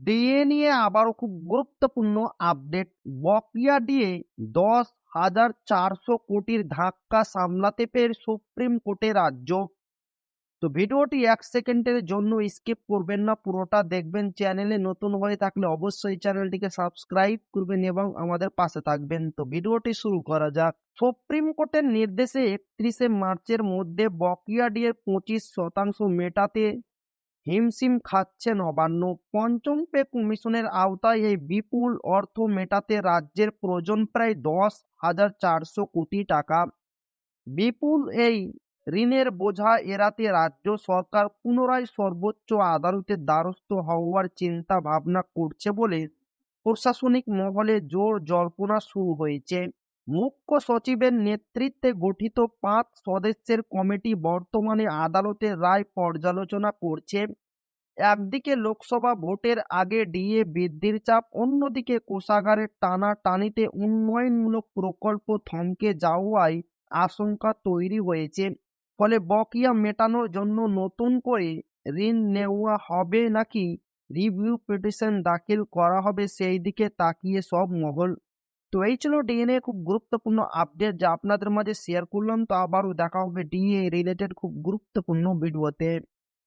DA নিয়ে আবারও খুব গুরুত্বপূর্ণ আপডেট। বকেয়া ডিএ 10,400 কোটির ধাক্কা সামলাতে পেরে সুপ্রিম কোর্টে রাজ্য। তো ভিডিওটি 1 সেকেন্ডের জন্য স্কিপ করবেন না, পুরোটা দেখবেন। চ্যানেলে নতুন হয়ে থাকলে অবশ্যই চ্যানেলটিকে সাবস্ক্রাইব করবেন এবং আমাদের পাশে থাকবেন। তো ভিডিওটি শুরু করা যাক। সুপ্রিম কোর্টের নির্দেশে 31 মার্চের মধ্যে বকেয়া ডিএর 25% মেটাতে হিমশিম খাচ্ছে নবান্ন। পঞ্চম পে কমিশনের আওতায় এই বিপুল অর্থ মেটাতে রাজ্যের প্রয়োজন প্রায় 10,400 কোটি টাকা। বিপুল এই ঋণের বোঝা এড়াতে রাজ্য সরকার পুনরায় সর্বোচ্চ আদালতের দ্বারস্থ হওয়ার চিন্তা ভাবনা করছে বলে প্রশাসনিক মহলে জোর জল্পনা শুরু হয়েছে। মুখ্য সচিবের নেতৃত্বে গঠিত 5 সদস্যের কমিটি বর্তমানে আদালতের রায় পর্যালোচনা করছে। একদিকে লোকসভা ভোটের আগে ডিএ বৃদ্ধির চাপ, অন্যদিকে কোষাগারের টানাটানিতে উন্নয়নমূলক প্রকল্প থমকে যাওয়ায় আশঙ্কা তৈরি হয়েছে। ফলে বকেয়া মেটানোর জন্য নতুন করে ঋণ নেওয়া হবে নাকি রিভিউ পিটিশন দাখিল করা হবে, সেই দিকে তাকিয়ে সব মহল। তো এই ছিল ডিএনএ খুব গুরুত্বপূর্ণ আপডেট যা আপনাদের মাঝে শেয়ার করলাম। তো আবারও দেখা হবে ডিএ রিলেটেড খুব গুরুত্বপূর্ণ ভিডিওতে।